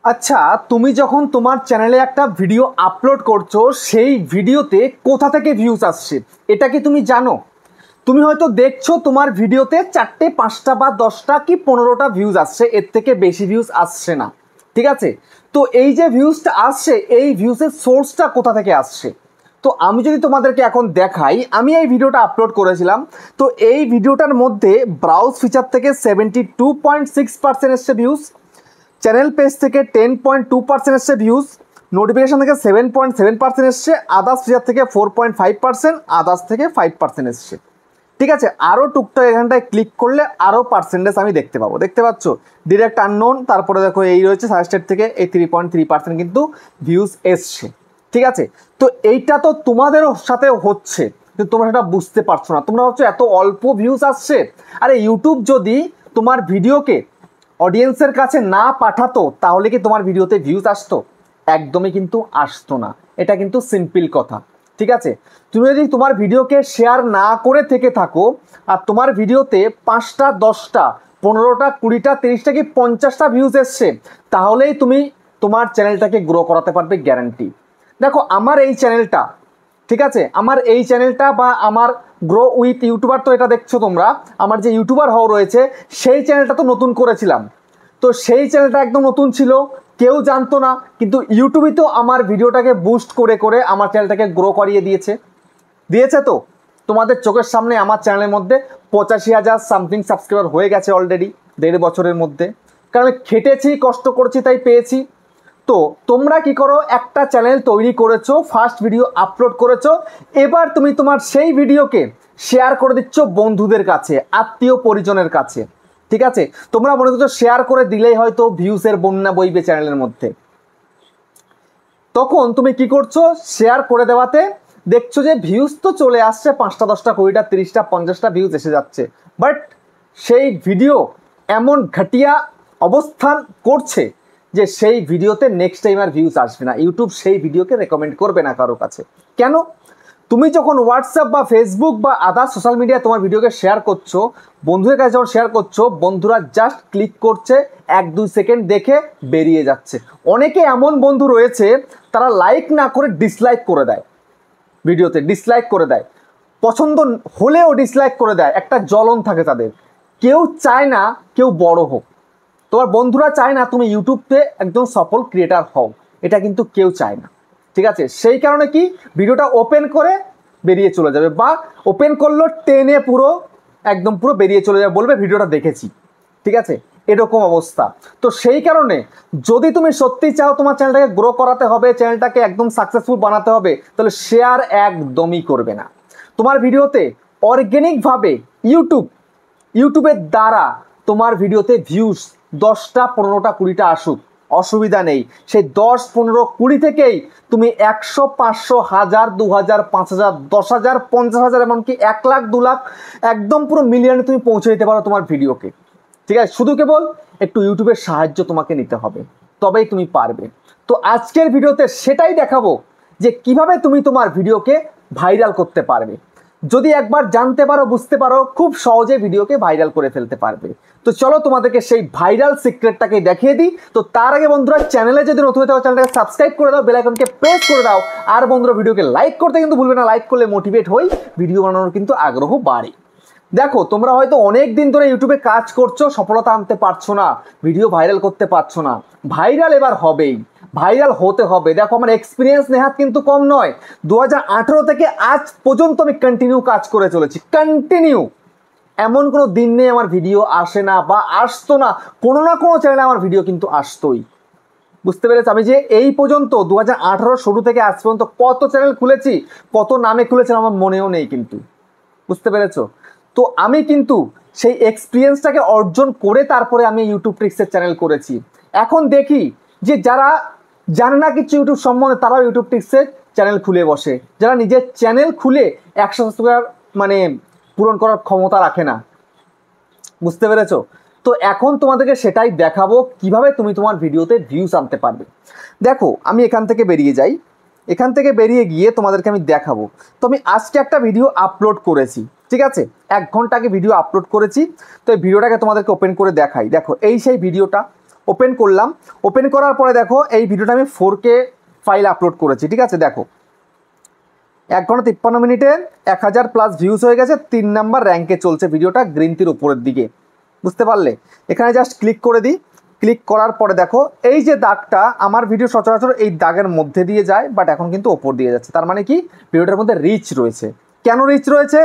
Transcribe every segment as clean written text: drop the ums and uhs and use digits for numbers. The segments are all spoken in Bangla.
আচ্ছা, তুমি যখন তোমার চ্যানেলে একটা ভিডিও আপলোড করছো, সেই ভিডিওতে কোথা থেকে ভিউজ আসছে এটা কি তুমি জানো? তুমি হয়তো দেখছো তোমার ভিডিওতে 4টে 5টা বা 10টা কি 15টা ভিউজ আসছে, এর থেকে বেশি ভিউজ আসছে না। ঠিক আছে, তো এই যে ভিউজটা আসছে, এই ভিউজের সোর্সটা কোথা থেকে আসছে? তো আমি যদি তোমাদেরকে এখন দেখাই, আমি এই ভিডিওটা আপলোড করেছিলাম। তো এই ভিডিওটার মধ্যে ব্রাউজ ফিচার থেকে 72.6% এসছে ভিউজ, চ্যানেল পেজ থেকে 10.2% এসছে ভিউজ, নোটিফিকেশন থেকে 7.7% এসছে, আদার্স ফিচার থেকে 4.5%, আদার্স থেকে 5% এসছে। ঠিক আছে, আরও টুকটাক এখানটায় ক্লিক করলে আরও পার্সেন্টেজ আমি দেখতে পাবো। দেখতে পাচ্ছ ডিরেক্ট আননোন, তারপরে দেখো এই রয়েছে সাজেস্টেড থেকে এই 3.3% কিন্তু ভিউজ এসছে। ঠিক আছে, তো এইটা তো তোমাদেরও সাথে হচ্ছে, কিন্তু তোমরা সেটা বুঝতে পারছো না। তোমরা ভাবছো এত অল্প ভিউজ আসছে। আরে ইউটিউব যদি তোমার ভিডিওকে অডিয়েন্সের কাছে না পাঠাতো তাহলে কি তোমার ভিডিওতে ভিউজ আসতো? একদমই কিন্তু আসতো না। এটা কিন্তু সিম্পল কথা। ঠিক আছে, তুমি যদি তোমার ভিডিওকে শেয়ার না করে থেকে থাকো আর তোমার ভিডিওতে 5টা 10টা 15টা 20টা 30টা কি 50টা ভিউজ এসছে, তাহলেই তুমি তোমার চ্যানেলটাকে গ্রো করাতে পারবে, গ্যারান্টি। দেখো আমার এই চ্যানেলটা, ঠিক আছে, আমার এই চ্যানেলটা বা আমার গ্রো উইথ ইউটিউবার, তো এটা দেখছো তোমরা, আমার যে ইউটিউবার হওয়া রয়েছে সেই চ্যানেলটা তো নতুন করেছিলাম। তো সেই চ্যানেলটা একদম নতুন ছিল, কেউ জানতো না, কিন্তু ইউটিউবই তো আমার ভিডিওটাকে বুস্ট করে করে আমার চ্যানেলটাকে গ্রো করিয়ে দিয়েছে। দিয়েছে তো, তোমাদের চোখের সামনে আমার চ্যানেলের মধ্যে 85,000 সামথিং সাবস্ক্রাইবার হয়ে গেছে অলরেডি 1.5 বছরের মধ্যে। কারণ আমি খেটেছি, কষ্ট করেছি, তাই পেয়েছি। তো তোমরা কি করো, একটা চ্যানেল তৈরি করেছো, ফার্স্ট ভিডিও আপলোড করেছো, এবার তুমি তোমার সেই ভিডিওকে শেয়ার করে দিচ্ছ বন্ধুদের কাছে, আত্মীয় পরিজনের কাছে। ঠিক আছে, তোমরা মনে করছো শেয়ার করে দিলেই হয়তো ভিউসের বন্যা বইবে চ্যানেলের মধ্যে। তখন তুমি কি করছো, শেয়ার করে দেওয়াতে দেখছো যে ভিউজ তো চলে আসছে, 5টা 10টা 20টা 30টা 50টা ভিউজ এসে যাচ্ছে, বাট সেই ভিডিও এমন ঘটিয়া অবস্থান করছে যে সেই ভিডিওতে নেক্সট টাইম আর ভিউজ আসবে না। ইউটিউব সেই ভিডিওকে রেকমেন্ড করবে না কারো কাছে। কেন? তুমি যখন হোয়াটসঅ্যাপ বা ফেসবুক বা আদার সোশ্যাল মিডিয়া তোমার ভিডিওকে শেয়ার করছো, বন্ধুদের কাছে যখন শেয়ার করছো, বন্ধুরা জাস্ট ক্লিক করছে, 1-2 সেকেন্ড দেখে বেরিয়ে যাচ্ছে। অনেকে এমন বন্ধু রয়েছে তারা লাইক না করে ডিসলাইক করে দেয়, ভিডিওতে ডিসলাইক করে দেয়, পছন্দ হলেও ডিসলাইক করে দেয়। একটা জ্বলন থাকে তাদের। কেউ চায় না কেউ বড় হোক, তোমার বন্ধুরা চায় না তুমি ইউটিউবতে একদম সফল ক্রিয়েটার হও, এটা কিন্তু কেউ চায় না। ঠিক আছে, সেই কারণে কি ভিডিওটা ওপেন করে বেরিয়ে চলে যাবে, বা ওপেন করলো টেনে পুরো একদম পুরো বেরিয়ে চলে যাবে, বলবে ভিডিওটা দেখেছি। ঠিক আছে, এরকম অবস্থা। তো সেই কারণে যদি তুমি সত্যি চাও তোমার চ্যানেলটাকে গ্রো করাতে হবে, চ্যানেলটাকে একদম সাকসেসফুল বানাতে হবে, তাহলে শেয়ার একদমই করবে না। তোমার ভিডিওতে অর্গ্যানিকভাবে ইউটিউবের দ্বারা তোমার ভিডিওতে ভিউজ 10টা 15টা 20টা আসুক, অসুবিধা নেই। সেই 10 15 20 থেকেই তুমি 100 500 1000 2000 5000 10,000 50,000 এমনকি 1 লাখ 2 লাখ একদম পুরো মিলিয়নে তুমি পৌঁছে দিতে পারো তোমার ভিডিওকে। ঠিক আছে, শুধু কেবল একটু ইউটিউবের সাহায্য তোমাকে নিতে হবে, তবেই তুমি পারবে। তো আজকের ভিডিওতে সেটাই দেখাবো যে কিভাবে তুমি তোমার ভিডিওকে ভাইরাল করতে পারবে। যদি একবার জানতে পারো, বুঝতে পারো, খুব সহজে ভিডিওকে ভাইরাল করে ফেলতে পারবে। তো চলো তোমাদেরকে সেই ভাইরাল সিক্রেটটাকে দেখিয়ে দিই। তো তার আগে বন্ধুরা, চ্যানেলে যদি নতুন হতে হয় চ্যানেলটাকে সাবস্ক্রাইব করে দাও, বেল আইকনকে প্রেস করে দাও। আর বন্ধুরা ভিডিওকে লাইক করতে কিন্তু ভুলবে না, লাইক করলে মোটিভেট হই, ভিডিও বানানোর কিন্তু আগ্রহ বাড়ে। দেখো তোমরা হয়তো অনেক দিন ধরে ইউটিউবে কাজ করছো, সফলতা আনতে পারছো না, ভিডিও ভাইরাল করতে পারছো না। ভাইরাল এবার হবেই, ভাইরাল হতে হবে। দেখো আমার এক্সপিরিয়েন্স নেহাত কিন্তু কম নয়। 2018 থেকে আজ পর্যন্ত আমি কন্টিনিউ কাজ করে চলেছি, কন্টিনিউ। এমন কোনো দিন নেই আমার ভিডিও আসে না বা আসতো না, কোনো না কোনো চ্যানেলে আমার ভিডিও কিন্তু আসতোই। বুঝতে পেরেছি? আমি যে এই পর্যন্ত 2018 শুরু থেকে আজ পর্যন্ত কত চ্যানেল খুলেছি, কত নামে খুলেছি আমার মনেও নেই কিন্তু। বুঝতে পেরেছো? তো আমি কিন্তু সেই এক্সপিরিয়েন্সটাকে অর্জন করে তারপরে আমি ইউটিউব ট্রিক্সের চ্যানেল করেছি। এখন দেখি যে যারা জানে না কিছু ইউটিউব সম্বন্ধে, তারাও ইউটিউব ট্রিক্সের চ্যানেল খুলে বসে, যারা নিজের চ্যানেল খুলে 100 সাবস্ক্রাইবার মানে পূরণ করার ক্ষমতা রাখে না। বুঝতে পেরেছো? তো এখন তোমাদেরকে সেটাই দেখাবো কিভাবে তুমি তোমার ভিডিওতে ভিউজ আনতে পারবে। দেখো আমি এখান থেকে বেরিয়ে যাই, এখান থেকে বেরিয়ে গিয়ে তোমাদেরকে আমি দেখাবো। তো আমি আজকে একটা ভিডিও আপলোড করেছি, ঠিক আছে, 1 ঘন্টা আগে ভিডিও আপলোড করেছি। তো এই ভিডিওটাকে তোমাদেরকে ওপেন করে দেখাই। দেখো এই সেই ভিডিওটা, ওপেন করলাম, ওপেন করার পরে দেখো এই ভিডিওটা আমি 4K ফাইল আপলোড করেছি, ঠিক আছে। দেখো 1 ঘন্টা 53 মিনিটে 1000+ ভিউজ হয়ে গেছে, 3 নাম্বার র্যাঙ্কে চলছে ভিডিওটা, গ্রিন টির উপরের দিকে, বুঝতে পারলে। এখানে জাস্ট ক্লিক করে দিই, ক্লিক করার পরে দেখো এই যে দাগটা, আমার ভিডিও সচরাচর এই দাগের মধ্যে দিয়ে যায়, বাট এখন কিন্তু ওপর দিয়ে যাচ্ছে, তার মানে কি ভিডিওটার মধ্যে রিচ রয়েছে। কেন রিচ রয়েছে?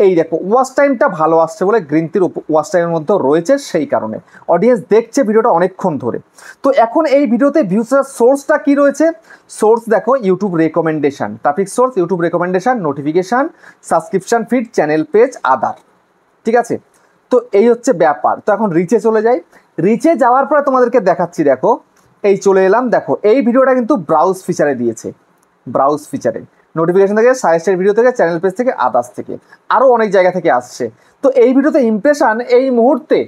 এই দেখো ওয়াচ টাইমটা ভালো আসছে বলে গ্রিন টির ওয়াচ টাইমের মধ্যে রয়েছে, সেই কারণে অডিয়েন্স দেখছে ভিডিওটা অনেকক্ষণ ধরে। তো এখন এই ভিডিওতে ভিউজের সোর্সটা কি রয়েছে? সোর্স দেখো YouTube recommendation, traffic source YouTube recommendation, notification, subscription feed, channel page, other, ঠিক আছে। তো এই হচ্ছে ব্যাপার। তো এখন রিচে চলে যাই, রিচে যাওয়ার পরে তোমাদেরকে দেখাচ্ছি। দেখো এই চলে এলাম, দেখো এই ভিডিওটা কিন্তু ব্রাউজ ফিচারে দিয়েছে, ব্রাউজ ফিচারে, নোটিফিকেশন থেকে, সাজেস্টেড ভিডিও থেকে, চ্যানেল পেজ থেকে, আদার্স থেকে, আরও অনেক জায়গা থেকে আসছে। তো এই ভিডিওতে ইমপ্রেশন এই মুহূর্তে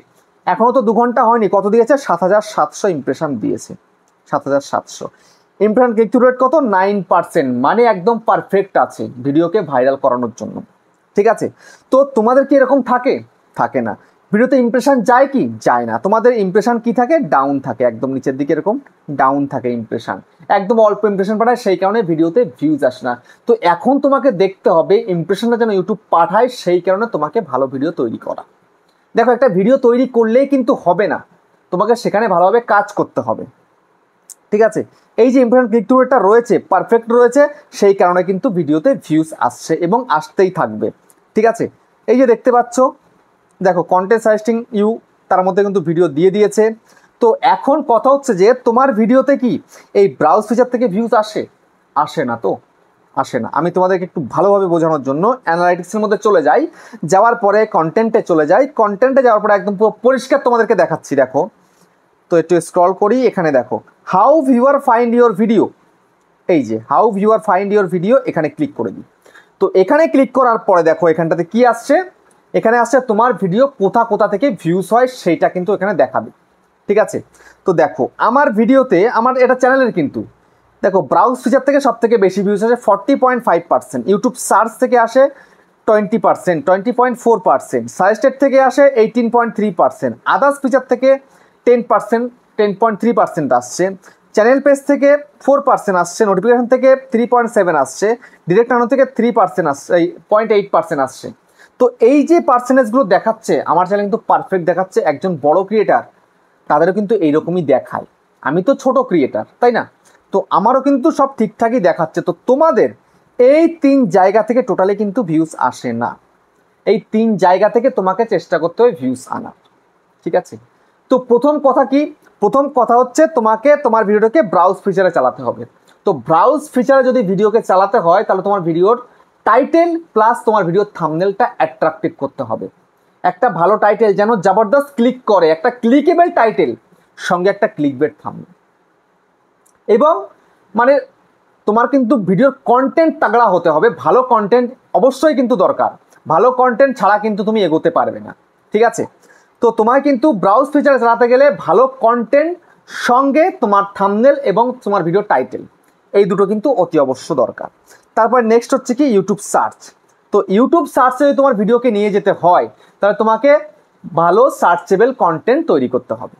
এখনও তো 2 ঘন্টা হয়নি, কত দিয়েছে? 7700 ইমপ্রেশন দিয়েছে, 7700। ইমপ্রেশন ক্লিক থ্রু রেট কত? 9%, মানে একদম পারফেক্ট আছে ভিডিওকে ভাইরাল করানোর জন্য, ঠিক আছে। তো তোমাদের কি এরকম থাকে? থাকে না। ভিডিওতে ইমপ্রেশন যায় কি? যায় না। তোমাদের ইমপ্রেশন কি থাকে? ডাউন থাকে, একদম নিচের দিকে এরকম ডাউন থাকে ইমপ্রেশন, একদম অল্প ইমপ্রেশন পাঠায়, সেই কারণে ভিডিওতে ভিউজ আসে না। তো এখন তোমাকে দেখতে হবে ইমপ্রেশনটা যেন ইউটিউব পাঠায়, সেই কারণে তোমাকে ভালো ভিডিও তৈরি করা। দেখো একটা ভিডিও তৈরি করলেই কিন্তু হবে না, তোমাকে সেখানে ভালোভাবে কাজ করতে হবে, ঠিক আছে। এই যে ইমপ্রেশন ক্লিক থ্রু রেটটা রয়েছে, পারফেক্ট রয়েছে, সেই কারণে কিন্তু ভিডিওতে ভিউজ আসছে এবং আসতেই থাকবে, ঠিক আছে। এই যে দেখতে পাচ্ছ, দেখো কন্টেন্ট সাজেস্টিং ইউ, তার মধ্যে কিন্তু ভিডিও দিয়ে দিয়েছে। তো এখন কথা হচ্ছে যে তোমার ভিডিওতে কি এই ব্রাউজ ফিচার থেকে ভিউজ আসে? আসে না, তো আসে না। আমি তোমাদেরকে একটু ভালোভাবে বোঝানোর জন্য অ্যানালাইটিক্সের মধ্যে চলে যাই, যাওয়ার পরে কন্টেন্টে চলে যাই, কন্টেন্টে যাওয়ার পরে একদম পুরো পরিষ্কার তোমাদেরকে দেখাচ্ছি। দেখো তো একটু স্ক্রল করি, এখানে দেখো how viewer find your video, এই যে how viewer find your video, এখানে ক্লিক করে দিই। তো এখানে ক্লিক করার পরে দেখো এখানটাতে কি আসছে? এখানে আসছে তোমার ভিডিও কোথা কোথা থেকে ভিউজ হয়, সেইটা কিন্তু এখানে দেখাবে, ঠিক আছে। তো দেখো আমার ভিডিওতে, আমার এটা চ্যানেলের কিন্তু, দেখো ব্রাউজ ফিচার থেকে সব থেকে বেশি ভিউজ আসে 40.5%, ইউটিউব সার্চ থেকে আসে 20%, 20.4%, সাজেস্টেড থেকে আসে 18.3%, আদার্স ফিচার থেকে 10%, 10.3% আসছে, চ্যানেল পেজ থেকে 4% আসছে, নোটিফিকেশন থেকে 3.7 আসছে, ডিরেক্ট আনো থেকে 3% আসছে, এই 0.8% আসছে। তো এই যে পার্সেন্টেজগুলো দেখাচ্ছে, আমার চ্যানেল কিন্তু পারফেক্ট দেখাচ্ছে। একজন বড় ক্রিয়েটার তাদেরও কিন্তু এইরকমই দেখায়, আমি তো ছোট ক্রিয়েটার, তাই না? তো আমারও কিন্তু সব ঠিকঠাকই দেখাচ্ছে। তো তোমাদের এই 3 জায়গা থেকে টোটালি কিন্তু ভিউজ আসে না, এই 3 জায়গা থেকে তোমাকে চেষ্টা করতে হবে ভিউজ আনার, ঠিক আছে। তো প্রথম কথা কি? প্রথম কথা হচ্ছে তোমাকে তোমার ভিডিওটাকে ব্রাউজ ফিচারে চালাতে হবে। তো ব্রাউজ ফিচারে যদি ভিডিওকে চালাতে হয়, তাহলে তোমার ভিডিওর টাইটেল প্লাস তোমার ভিডিওর থাম্বনেলটা অ্যাট্রাকটিভ করতে হবে। একটা ভালো টাইটেল যেন জবরদস্ত ক্লিক করে, একটা ক্লিকেবল টাইটেল সঙ্গে একটা ক্লিকবেট থাম্বনেল, এবং মানে তোমার কিন্তু ভিডিওর কন্টেন্ট তাগড়া হতে হবে। ভালো কন্টেন্ট অবশ্যই কিন্তু দরকার, ভালো কন্টেন্ট ছাড়া কিন্তু তুমি এগোতে পারবে না, ঠিক আছে। তো তোমার কিন্তু ব্রাউজ ফিচারে চালাতে গেলে ভালো কন্টেন্ট সঙ্গে তোমার থাম্বনেল এবং তোমার ভিডিও টাইটেল, এই দুটো কিন্তু অতি অবশ্য দরকার। তারপর নেক্সট হচ্ছে কি ইউটিউব সার্চ। তো ইউটিউব সার্চে যদি তোমার ভিডিওকে নিয়ে যেতে হয়, তাহলে তোমাকে ভালো সার্চেবল কন্টেন্ট তৈরি করতে হবে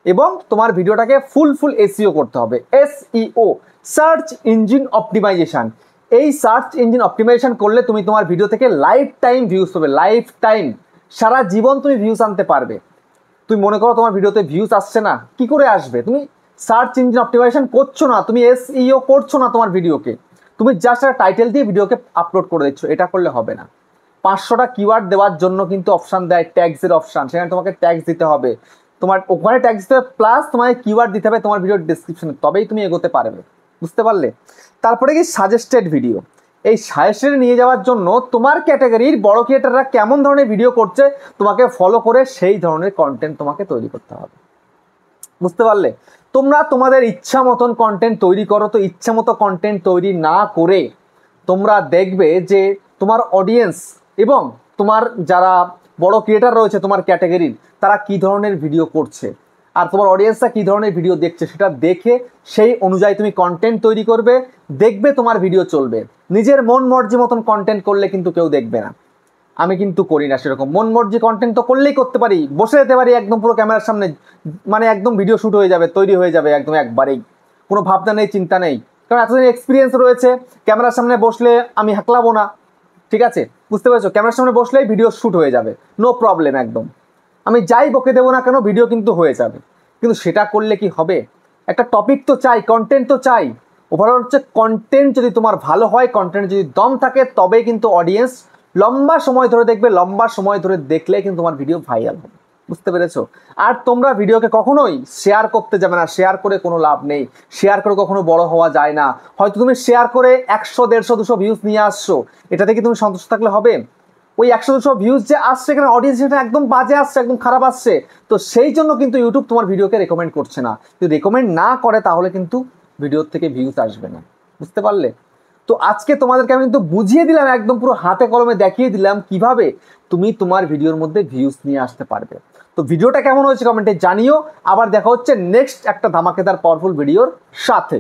এবং তোমার ভিডিওটাকে ফুল এসইও করতে হবে। SEO, search engine optimization. এই সার্চ ইঞ্জিন অপটিমাইজেশন করলে তুমি তোমার ভিডিও থেকে লাইফ টাইম ভিউজ পাবে, লাইফ টাইম, সারা জীবন তুমি ভিউজ আনতে পারবে। তুমি মনে করো তোমার ভিডিওতে ভিউজ আসছে না, কি করে আসবে? তুমি সার্চ ইঞ্জিন অপটিমাইজেশন করছো না, তুমি এসইও করছো না তোমার ভিডিওকে, তুমি জাস্ট একটা টাইটেল দিয়ে ভিডিওকে আপলোড করে দিচ্ছ, এটা করলে হবে না। 500টা কিওয়ার্ড দেওয়ার জন্য কিন্তু অপশান দেয়, ট্যাগসের অপশান, সেখানে তোমাকে ট্যাগস দিতে হবে, তোমার ওখানে ট্যাগস দিতে হবে, প্লাস তোমাকে কিওয়ার্ড দিতে হবে তোমার ভিডিওর ডিসক্রিপশনে, তবেই তুমি এগোতে পারবে, বুঝতে পারলে। তারপরে কি সাজেস্টেড ভিডিও। এই সাজেস্টেড নিয়ে যাওয়ার জন্য তোমার ক্যাটাগরির বড় ক্রিয়েটাররা কেমন ধরনের ভিডিও করছে তোমাকে ফলো করে সেই ধরনের কন্টেন্ট তোমাকে তৈরি করতে হবে, বুঝতে পারলে। তোমরা তোমাদের ইচ্ছা মতন কন্টেন্ট তৈরি করো, তো ইচ্ছা মতো কন্টেন্ট তৈরি না করে তোমরা দেখবে যে তোমার অডিয়েন্স এবং তোমার যারা বড় ক্রিয়েটার রয়েছে তোমার ক্যাটাগরির, তারা কি ধরনের ভিডিও করছে আর তোমার অডিয়েন্সরা কি ধরনের ভিডিও দেখছে, সেটা দেখে সেই অনুযায়ী তুমি কন্টেন্ট তৈরি করবে, দেখবে তোমার ভিডিও চলবে। নিজের মন মর্জি মতন কন্টেন্ট করলে কিন্তু কেউ দেখবে না, আমি কিন্তু করি না সেরকম। মন মর্জি কন্টেন্ট তো করলেই করতে পারি, বসে যেতে পারি একদম পুরো ক্যামেরার সামনে, মানে একদম ভিডিও শ্যুট হয়ে যাবে, তৈরি হয়ে যাবে একদম একবারেই, কোনো ভাবনা নেই, চিন্তা নেই। কারণ এতদিন এক্সপিরিয়েন্স রয়েছে, ক্যামেরার সামনে বসলে আমি হাঁকলাবো না, ঠিক আছে, বুঝতে পেরেছো? ক্যামেরার সামনে বসলেই ভিডিও শ্যুট হয়ে যাবে, নো প্রবলেম একদম। আমি যাই বকে দেবো না কেন, ভিডিও কিন্তু হয়ে যাবে। কিন্তু সেটা করলে কি হবে? একটা টপিক তো চাই, কন্টেন্ট তো চাই। ওভারঅল হচ্ছে কন্টেন্ট যদি তোমার ভালো হয়, কন্টেন্ট যদি দম থাকে, তবেই কিন্তু অডিয়েন্স লম্বা সময় ধরে দেখবে, লম্বা সময় ধরে দেখলে কিন্তু তোমার ভিডিও ভাইরাল হবে, বুঝতে পেরেছো? আর তোমরা ভিডিওকে কখনোই শেয়ার করতে যাবে না, শেয়ার করে কোনো লাভ নেই, শেয়ার করে কখনো বড় হওয়া যায় না। হয়তো তুমি শেয়ার করে 100, 150, 200 ভিউজ নিয়ে আসছো, এটাতে কি তুমি সন্তুষ্ট থাকলে হবে? ওই 100, 200 ভিউজ যে আসছে, এখানে অডিয়েন্স সেটা একদম বাজে আসছে, একদম খারাপ আসছে, তো সেই জন্য কিন্তু ইউটিউব তোমার ভিডিওকে রেকমেন্ড করছে না। যদি রেকমেন্ড না করে তাহলে কিন্তু ভিডিওর থেকে ভিউজ আসবে না, বুঝতে পারলে? তো আজকে তোমাদেরকে আমি কিন্তু বুঝিয়ে দিলাম, একদম পুরো হাতে কলমে দেখিয়ে দিলাম কিভাবে তুমি তোমার ভিডিওর মধ্যে ভিউজ নিয়ে আসতে পারবে। তো ভিডিওটা কেমন হয়েছে কমেন্টে জানিও। আবার দেখা হচ্ছে নেক্সট একটা ধামাকেদার পাওয়ারফুল ভিডিওর সাথে।